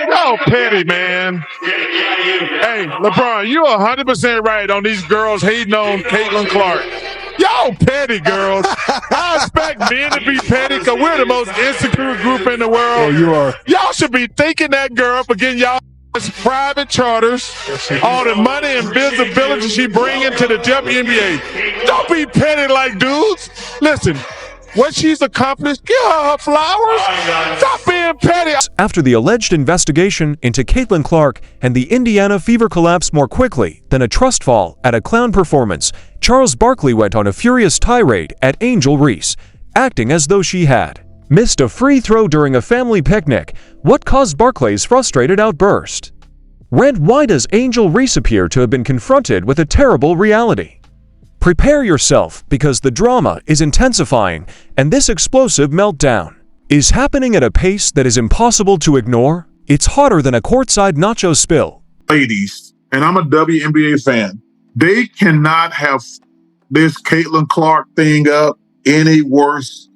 Y'all petty, man. Hey, LeBron, you're 100% right on these girls hating on Caitlin Clark. Y'all petty, girls. I expect men to be petty because we're the most insecure group in the world. Yeah, you are. Y'all should be thanking that girl for getting y'all private charters, all the money and visibility she bringing to the WNBA. Don't be petty like dudes. Listen, what she's accomplished, give her flowers. Stop being petty. After the alleged investigation into Caitlin Clark and the Indiana Fever collapsed more quickly than a trust fall at a clown performance, Charles Barkley went on a furious tirade at Angel Reese, acting as though she had missed a free throw during a family picnic. What caused Barkley's frustrated outburst? Rant: why does Angel Reese appear to have been confronted with a terrible reality? Prepare yourself because the drama is intensifying and this explosive meltdown is happening at a pace that is impossible to ignore. It's hotter than a courtside nacho spill. Ladies, and I'm a WNBA fan, they cannot have this Caitlin Clark thing up any worse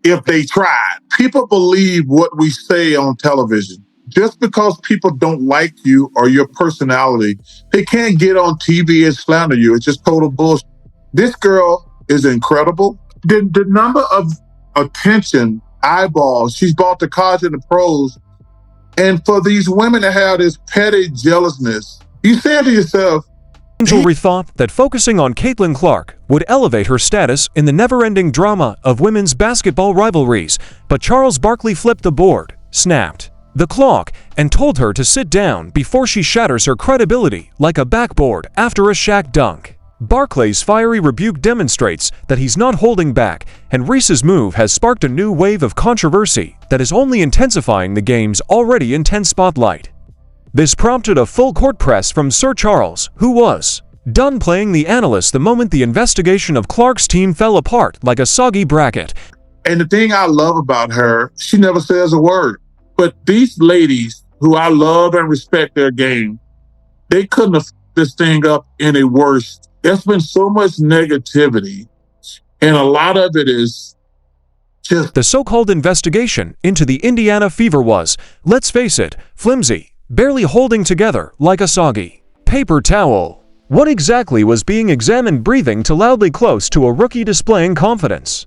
if they tried. People believe what we say on television. Just because people don't like you or your personality, they can't get on TV and slander you. It's just total bullshit. This girl is incredible. The number of attention, eyeballs she's brought to college and the pros, and for these women to have this petty jealousness, you say to yourself, Angel Reese thought that focusing on Caitlin Clark would elevate her status in the never-ending drama of women's basketball rivalries, but Charles Barkley flipped the board, snapped the clock, and told her to sit down before she shatters her credibility like a backboard after a Shaq dunk. Barkley's fiery rebuke demonstrates that he's not holding back, and Reese's move has sparked a new wave of controversy that is only intensifying the game's already intense spotlight. This prompted a full-court press from Sir Charles, who was done playing the analyst the moment the investigation of Clark's team fell apart like a soggy bracket. and the thing I love about her, she never says a word. But these ladies, who I love and respect their game, they couldn't have this thing up any worse. There's been so much negativity, and a lot of it is just... The so-called investigation into the Indiana Fever was, let's face it, flimsy, barely holding together like a soggy paper towel. What exactly was being examined? Breathing too loudly close to a rookie displaying confidence.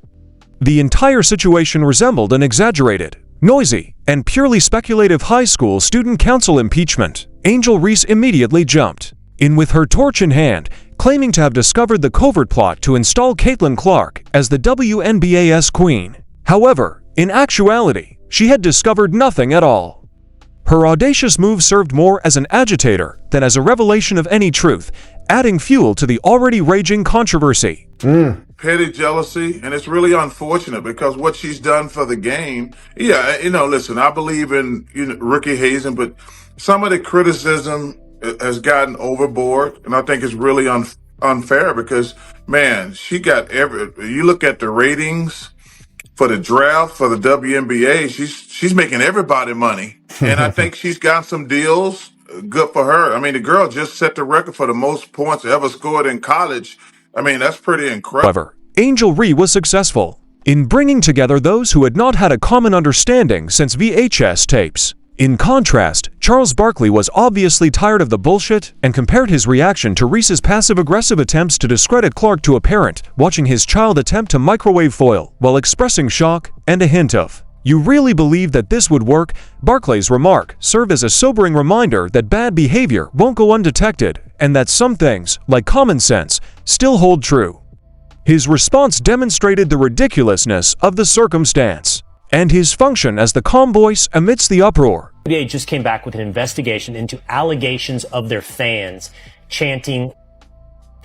The entire situation resembled an exaggerated, noisy, and purely speculative high school student council impeachment. Angel Reese immediately jumped in with her torch in hand, claiming to have discovered the covert plot to install Caitlin Clark as the WNBA's queen. However, in actuality, she had discovered nothing at all. Her audacious move served more as an agitator than as a revelation of any truth, adding fuel to the already raging controversy. Petty jealousy, and it's really unfortunate because what she's done for the game, listen, I believe in rookie hazing, but some of the criticism has gotten overboard, and I think it's really unfair because, man, she got you look at the ratings for the draft for the WNBA, she's making everybody money, and I think she's got some deals. Good for her. I mean, the girl just set the record for the most points ever scored in college. I mean, that's pretty incredible. However, Angel Reese was successful in bringing together those who had not had a common understanding since VHS tapes. In contrast, Charles Barkley was obviously tired of the bullshit and compared his reaction to Reese's passive-aggressive attempts to discredit Clark to a parent watching his child attempt to microwave foil while expressing shock and a hint of, "You really believe that this would work?" Barkley's remark served as a sobering reminder that bad behavior won't go undetected and that some things, like common sense, still hold true. His response demonstrated the ridiculousness of the circumstance and his function as the calm voice amidst the uproar. The NBA just came back with an investigation into allegations of their fans chanting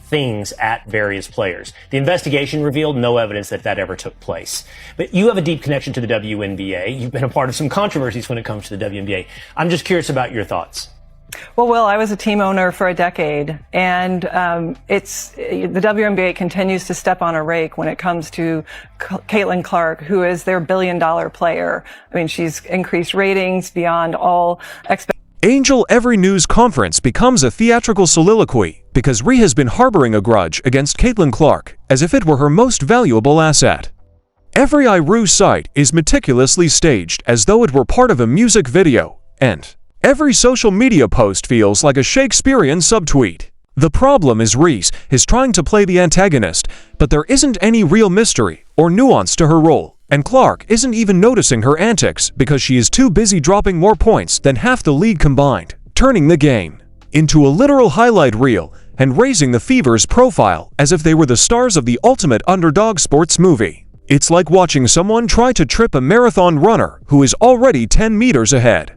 things at various players. The investigation revealed no evidence that that ever took place. But you have a deep connection to the WNBA. You've been a part of some controversies when it comes to the WNBA. I'm just curious about your thoughts. Well, Will, I was a team owner for a decade, and the WNBA continues to step on a rake when it comes to Caitlin Clark, who is their billion-dollar player. I mean, she's increased ratings beyond all expectations. Angel, every news conference becomes a theatrical soliloquy because Reese has been harboring a grudge against Caitlin Clark as if it were her most valuable asset. Every Iru site is meticulously staged as though it were part of a music video, and every social media post feels like a Shakespearean subtweet. The problem is Reese is trying to play the antagonist, but there isn't any real mystery or nuance to her role, and Clark isn't even noticing her antics because she is too busy dropping more points than half the league combined, turning the game into a literal highlight reel and raising the Fever's profile as if they were the stars of the ultimate underdog sports movie. It's like watching someone try to trip a marathon runner who is already 10 meters ahead.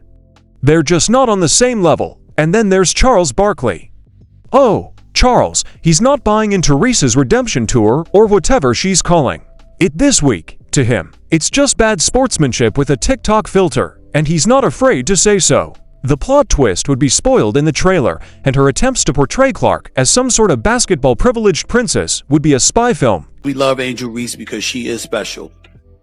They're just not on the same level. And then there's Charles Barkley. Oh, Charles, he's not buying into Reese's redemption tour or whatever she's calling it this week. To him, it's just bad sportsmanship with a TikTok filter, and he's not afraid to say so. The plot twist would be spoiled in the trailer, and her attempts to portray Clark as some sort of basketball-privileged princess would be a spy film. We love Angel Reese because she is special.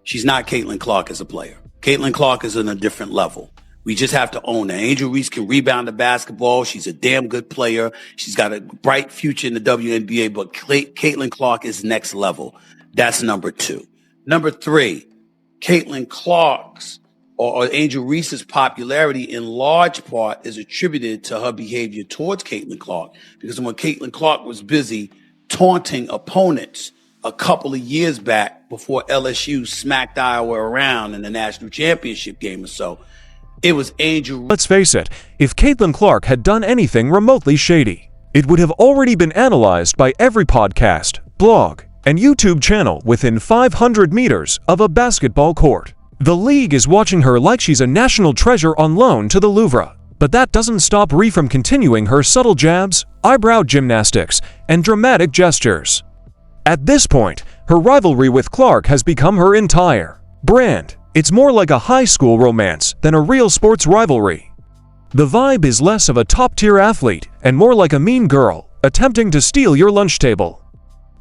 She's not Caitlin Clark as a player. Caitlin Clark is on a different level. We just have to own that. Angel Reese can rebound the basketball. She's a damn good player. She's got a bright future in the WNBA, but Caitlin Clark is next level. That's number 2. Number 3, Caitlin Clark's or Angel Reese's popularity in large part is attributed to her behavior towards Caitlin Clark. Because when Caitlin Clark was busy taunting opponents a couple of years back before LSU smacked Iowa around in the national championship game or so, it was Angel. Let's face it, if Caitlin Clark had done anything remotely shady, it would have already been analyzed by every podcast, blog, and YouTube channel within 500 meters of a basketball court. The league is watching her like she's a national treasure on loan to the Louvre. But that doesn't stop Ree from continuing her subtle jabs, eyebrow gymnastics, and dramatic gestures. At this point, her rivalry with Clark has become her entire brand. It's more like a high school romance than a real sports rivalry. The vibe is less of a top-tier athlete and more like a mean girl attempting to steal your lunch table.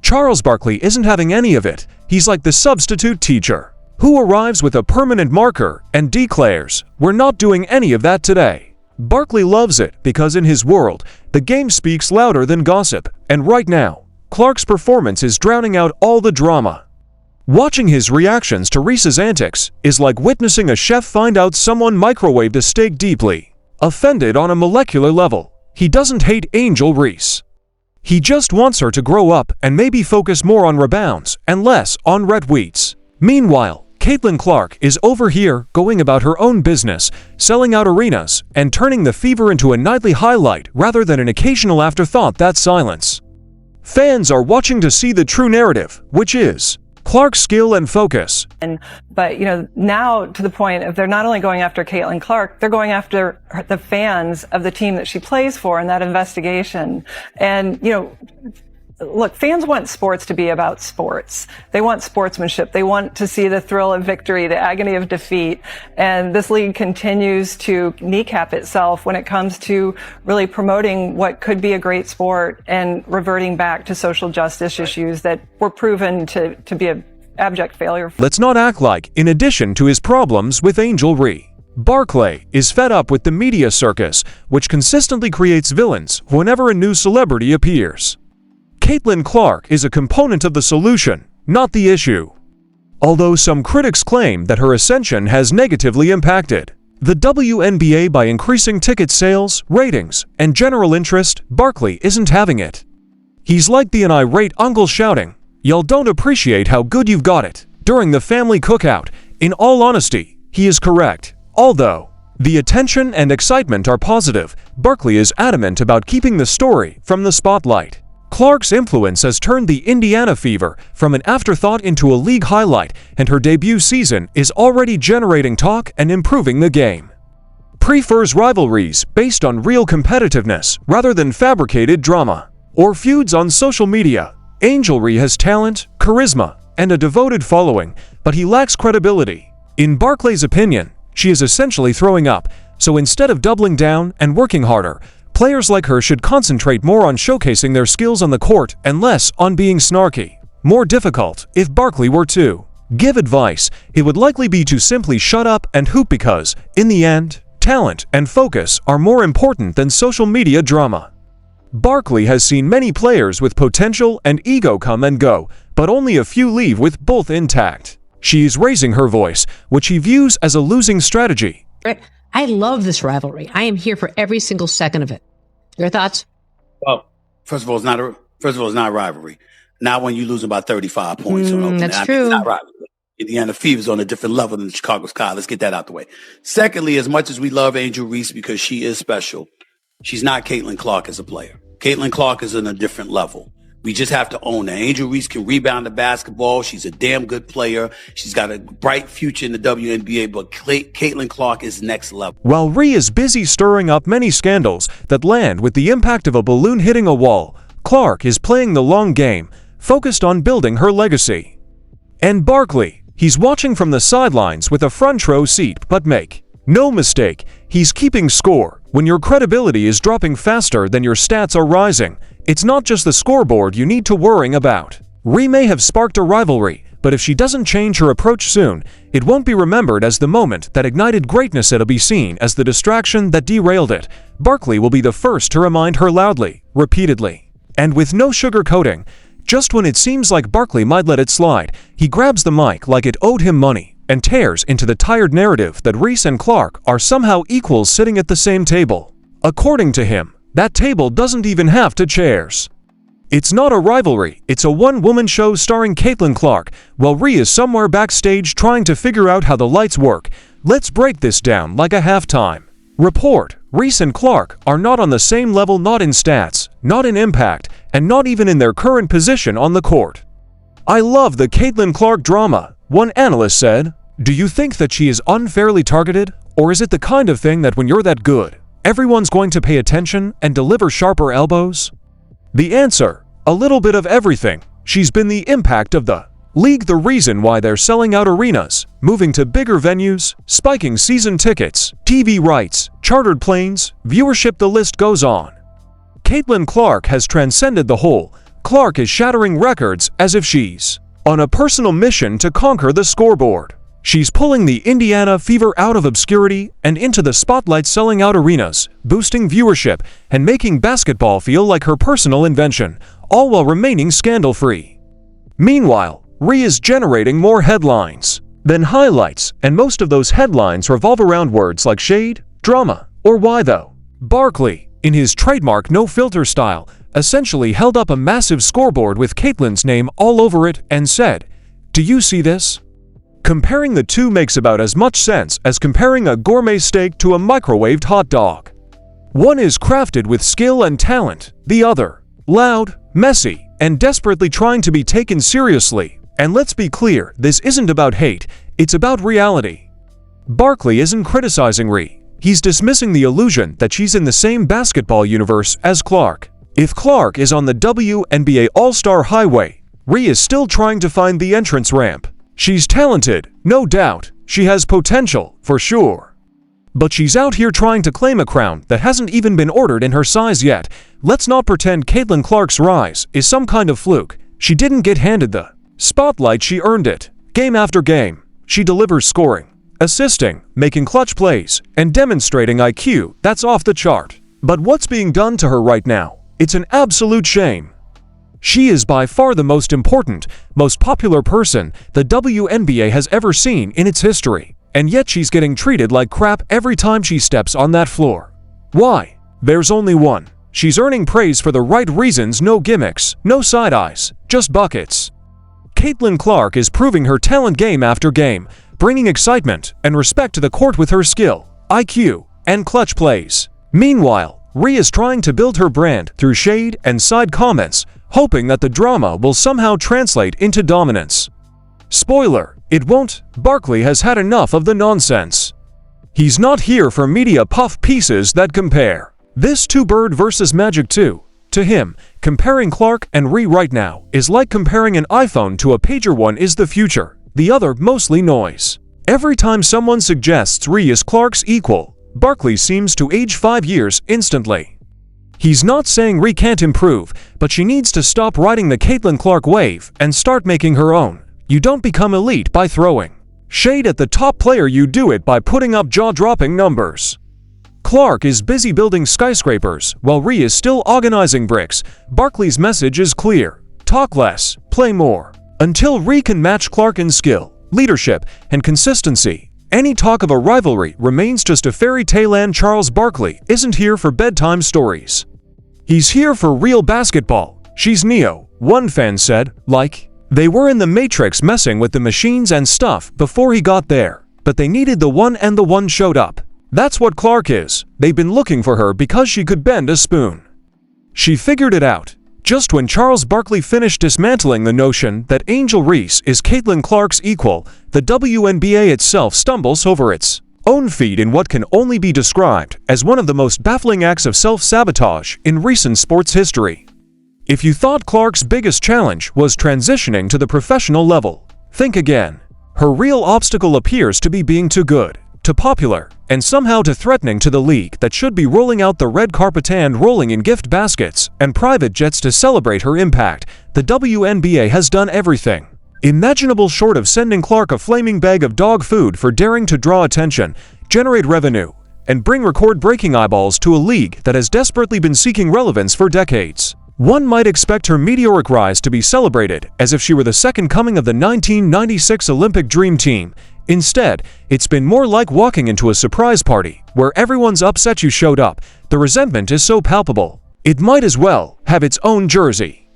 Charles Barkley isn't having any of it. He's like the substitute teacher who arrives with a permanent marker and declares, "We're not doing any of that today." Barkley loves it because in his world, the game speaks louder than gossip, and right now, Clark's performance is drowning out all the drama. Watching his reactions to Reese's antics is like witnessing a chef find out someone microwaved a steak deeply. Offended on a molecular level, he doesn't hate Angel Reese. He just wants her to grow up and maybe focus more on rebounds and less on retweets. Meanwhile, Caitlin Clark is over here going about her own business, selling out arenas, and turning the Fever into a nightly highlight rather than an occasional afterthought that silence. Fans are watching to see the true narrative, which is Clark's skill and focus. But, now to the point of they're not only going after Caitlin Clark, they're going after the fans of the team that she plays for in that investigation. And, look, fans want sports to be about sports. They want sportsmanship. They want to see the thrill of victory, the agony of defeat. And this league continues to kneecap itself when it comes to really promoting what could be a great sport and reverting back to social justice issues that were proven to be an abject failure. Let's not act like, in addition to his problems with Angel Reese, Barkley is fed up with the media circus, which consistently creates villains whenever a new celebrity appears. Caitlin Clark is a component of the solution, not the issue. Although some critics claim that her ascension has negatively impacted the WNBA by increasing ticket sales, ratings, and general interest, Barkley isn't having it. He's like an irate uncle shouting, "Y'all don't appreciate how good you've got it," during the family cookout. In all honesty, he is correct. Although the attention and excitement are positive, Barkley is adamant about keeping the story from the spotlight. Clark's influence has turned the Indiana Fever from an afterthought into a league highlight, and her debut season is already generating talk and improving the game. Prefers rivalries based on real competitiveness rather than fabricated drama or feuds on social media. Angel Reese has talent, charisma, and a devoted following, but he lacks credibility. In Barkley's opinion, she is essentially throwing up, so instead of doubling down and working harder, players like her should concentrate more on showcasing their skills on the court and less on being snarky. More difficult if Barkley were to give advice, it would likely be to simply shut up and hoop because, in the end, talent and focus are more important than social media drama. Barkley has seen many players with potential and ego come and go, but only a few leave with both intact. She is raising her voice, which he views as a losing strategy. I love this rivalry. I am here for every single second of it. Your thoughts? Well, first of all, it's not a rivalry. Not when you're losing by 35 points. That's true. It's not rivalry. Indiana Fever's on a different level than Chicago Sky. Let's get that out the way. Secondly, as much as we love Angel Reese because she is special, she's not Caitlin Clark as a player. Caitlin Clark is on a different level. We just have to own that. Angel Reese can rebound the basketball. She's a damn good player. She's got a bright future in the WNBA, but Caitlin Clark is next level. While Ree is busy stirring up many scandals that land with the impact of a balloon hitting a wall, Clark is playing the long game, focused on building her legacy. And Barkley, he's watching from the sidelines with a front row seat, but make no mistake, he's keeping score. When your credibility is dropping faster than your stats are rising, it's not just the scoreboard you need to worry about. Ree may have sparked a rivalry, but if she doesn't change her approach soon, it won't be remembered as the moment that ignited greatness. It'll be seen as the distraction that derailed it. Barkley will be the first to remind her loudly, repeatedly, and with no sugarcoating. Just when it seems like Barkley might let it slide, he grabs the mic like it owed him money and tears into the tired narrative that Reese and Clark are somehow equals sitting at the same table. According to him, that table doesn't even have two chairs. It's not a rivalry, it's a one-woman show starring Caitlin Clark, while Ree is somewhere backstage trying to figure out how the lights work. Let's break this down like a halftime report. Reese and Clark are not on the same level, not in stats, not in impact, and not even in their current position on the court. I love the Caitlin Clark drama, one analyst said. Do you think that she is unfairly targeted, or is it the kind of thing that when you're that good, everyone's going to pay attention and deliver sharper elbows? The answer, a little bit of everything. She's been the impact of the league, the reason why they're selling out arenas, moving to bigger venues, spiking season tickets, TV rights, chartered planes, viewership, the list goes on. Caitlin Clark has transcended the whole. Clark is shattering records as if she's on a personal mission to conquer the scoreboard. She's pulling the Indiana Fever out of obscurity and into the spotlight, selling out arenas, boosting viewership, and making basketball feel like her personal invention, all while remaining scandal-free. Meanwhile, Ree is generating more headlines than highlights, and most of those headlines revolve around words like shade, drama, or why though. Barkley, in his trademark no-filter style, essentially held up a massive scoreboard with Caitlin's name all over it and said, "Do you see this?" Comparing the two makes about as much sense as comparing a gourmet steak to a microwaved hot dog. One is crafted with skill and talent, the other, loud, messy, and desperately trying to be taken seriously. And let's be clear, this isn't about hate, it's about reality. Barkley isn't criticizing Ree, he's dismissing the illusion that she's in the same basketball universe as Clark. If Clark is on the WNBA All-Star Highway, Ree is still trying to find the entrance ramp. She's talented, no doubt. She has potential, for sure. But she's out here trying to claim a crown that hasn't even been ordered in her size yet. Let's not pretend Caitlin Clark's rise is some kind of fluke. She didn't get handed the spotlight, she earned it. Game after game, she delivers scoring, assisting, making clutch plays, and demonstrating IQ that's off the chart. But what's being done to her right now? It's an absolute shame. She is by far the most important, most popular person the WNBA has ever seen in its history, and yet she's getting treated like crap every time she steps on that floor. Why? There's only one. She's earning praise for the right reasons, no gimmicks, no side eyes, just buckets. Caitlin Clark is proving her talent game after game, bringing excitement and respect to the court with her skill, IQ, and clutch plays. Meanwhile, Ree is trying to build her brand through shade and side comments, hoping that the drama will somehow translate into dominance. Spoiler, it won't. Barkley has had enough of the nonsense. He's not here for media puff pieces that compare. This two-bird versus Magic 2. To him, comparing Clark and Ree right now is like comparing an iPhone to a pager. One is the future, the other mostly noise. Every time someone suggests Ree is Clark's equal, Barkley seems to age 5 years instantly. He's not saying Ree can't improve, but she needs to stop riding the Caitlin Clark wave and start making her own. You don't become elite by throwing shade at the top player, you do it by putting up jaw-dropping numbers. Clark is busy building skyscrapers, while Ree is still organizing bricks. Barkley's message is clear: talk less, play more. Until Ree can match Clark in skill, leadership, and consistency. Any talk of a rivalry remains just a fairy tale, and Charles Barkley isn't here for bedtime stories. He's here for real basketball. She's Neo, one fan said, like, they were in the Matrix messing with the machines and stuff before he got there, but they needed the one and the one showed up. That's what Clark is. They've been looking for her because she could bend a spoon. She figured it out. Just when Charles Barkley finished dismantling the notion that Angel Reese is Caitlin Clark's equal, the WNBA itself stumbles over its own feet in what can only be described as one of the most baffling acts of self-sabotage in recent sports history. If you thought Clark's biggest challenge was transitioning to the professional level, think again. Her real obstacle appears to be being too good, too popular, and somehow too threatening to the league that should be rolling out the red carpet and rolling in gift baskets and private jets to celebrate her impact. The WNBA has done everything imaginable short of sending Clark a flaming bag of dog food for daring to draw attention, generate revenue, and bring record-breaking eyeballs to a league that has desperately been seeking relevance for decades. One might expect her meteoric rise to be celebrated as if she were the second coming of the 1996 Olympic Dream Team. Instead, it's been more like walking into a surprise party where everyone's upset you showed up. The resentment is so palpable, it might as well have its own jersey.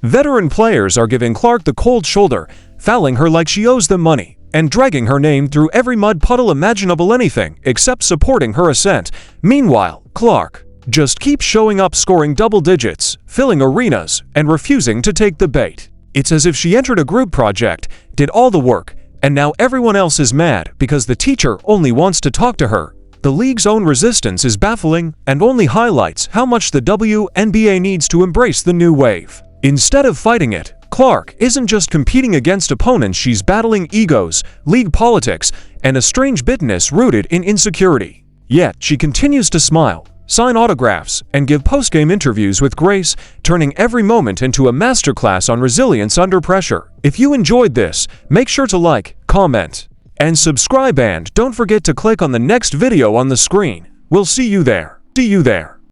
Veteran players are giving Clark the cold shoulder, fouling her like she owes them money, and dragging her name through every mud puddle imaginable, anything except supporting her ascent. Meanwhile, Clark just keeps showing up, scoring double digits, filling arenas, and refusing to take the bait. It's as if she entered a group project, did all the work, and now everyone else is mad because the teacher only wants to talk to her. The league's own resistance is baffling and only highlights how much the WNBA needs to embrace the new wave. Instead of fighting it, Clark isn't just competing against opponents, she's battling egos, league politics, and a strange bitterness rooted in insecurity. Yet she continues to smile, sign autographs, and give post-game interviews with grace, turning every moment into a masterclass on resilience under pressure. If you enjoyed this, make sure to like, comment, and subscribe, and don't forget to click on the next video on the screen. We'll see you there.